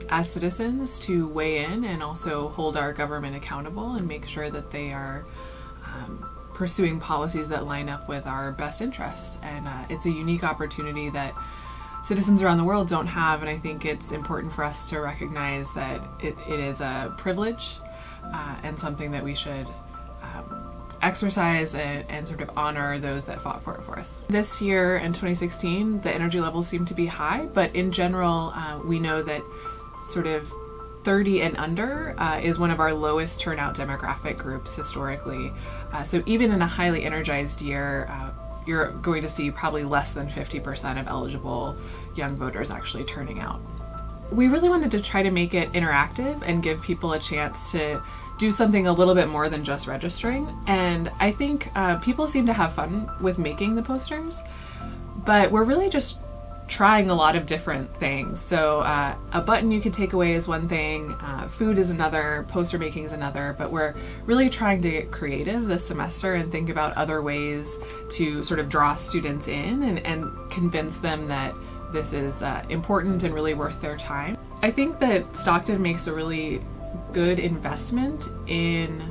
as citizens to weigh in and also hold our government accountable and make sure that they are pursuing policies that line up with our best interests. And it's a unique opportunity that citizens around the world don't have, and I think it's important for us to recognize that it is a privilege and something that we should exercise and sort of honor those that fought for it for us. This year in 2016, the energy levels seem to be high, but in general, we know that sort of 30 and under is one of our lowest turnout demographic groups historically. So even in a highly energized year, you're going to see probably less than 50% of eligible young voters actually turning out. We really wanted to try to make it interactive and give people a chance to do something a little bit more than just registering. And I think people seem to have fun with making the posters, but we're really just trying a lot of different things. So a button you can take away is one thing, food is another, poster making is another, but we're really trying to get creative this semester and think about other ways to sort of draw students in and convince them that this is important and really worth their time. I think that Stockton makes a really good investment in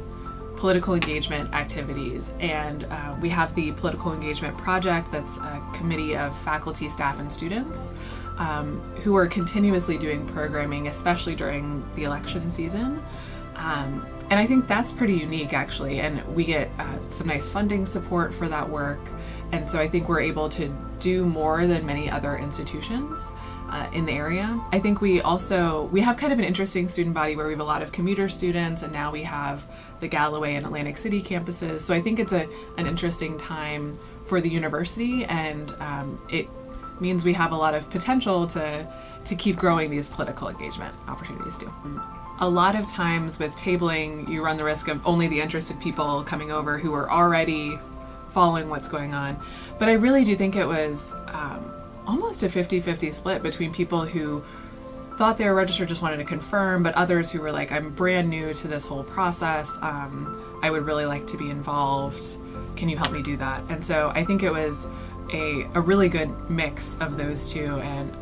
political engagement activities, and we have the Political Engagement Project that's a committee of faculty, staff, and students who are continuously doing programming, especially during the election season. And I think that's pretty unique actually, and we get some nice funding support for that work, and so I think we're able to do more than many other institutions in the area. I think we have kind of an interesting student body where we have a lot of commuter students, and now we have the Galloway and Atlantic City campuses. So I think it's an interesting time for the university, and it means we have a lot of potential to keep growing these political engagement opportunities too. A lot of times with tabling, you run the risk of only the interested people coming over who are already following what's going on. But I really do think it was almost a 50-50 split between people who thought they were registered, just wanted to confirm, but others who were like, I'm brand new to this whole process. I would really like to be involved. Can you help me do that? And so I think it was a really good mix of those two. And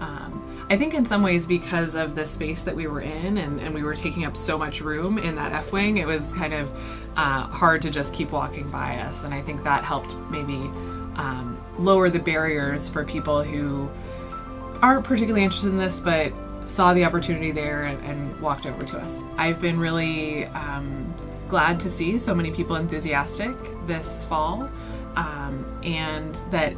I think in some ways, because of the space that we were in and we were taking up so much room in that F-wing, it was kind of hard to just keep walking by us. And I think that helped maybe lower the barriers for people who aren't particularly interested in this, but saw the opportunity there and walked over to us. I've been really glad to see so many people enthusiastic this fall, and that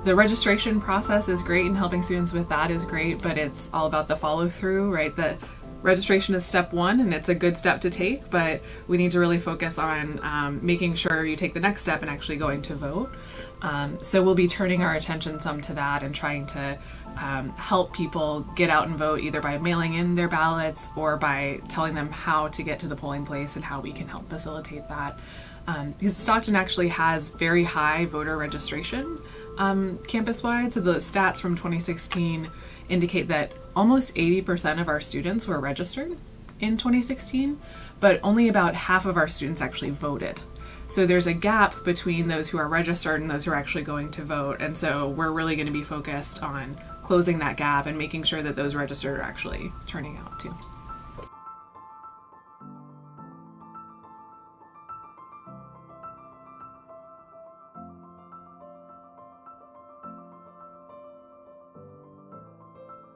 the registration process is great and helping students with that is great, but it's all about the follow through, right? The registration is step one and it's a good step to take, but we need to really focus on making sure you take the next step and actually going to vote. So we'll be turning our attention some to that and trying to help people get out and vote, either by mailing in their ballots or by telling them how to get to the polling place and how we can help facilitate that. Because Stockton actually has very high voter registration campus-wide. So the stats from 2016 indicate that almost 80% of our students were registered in 2016, but only about half of our students actually voted. So there's a gap between those who are registered and those who are actually going to vote. And so we're really going to be focused on closing that gap and making sure that those registered are actually turning out too.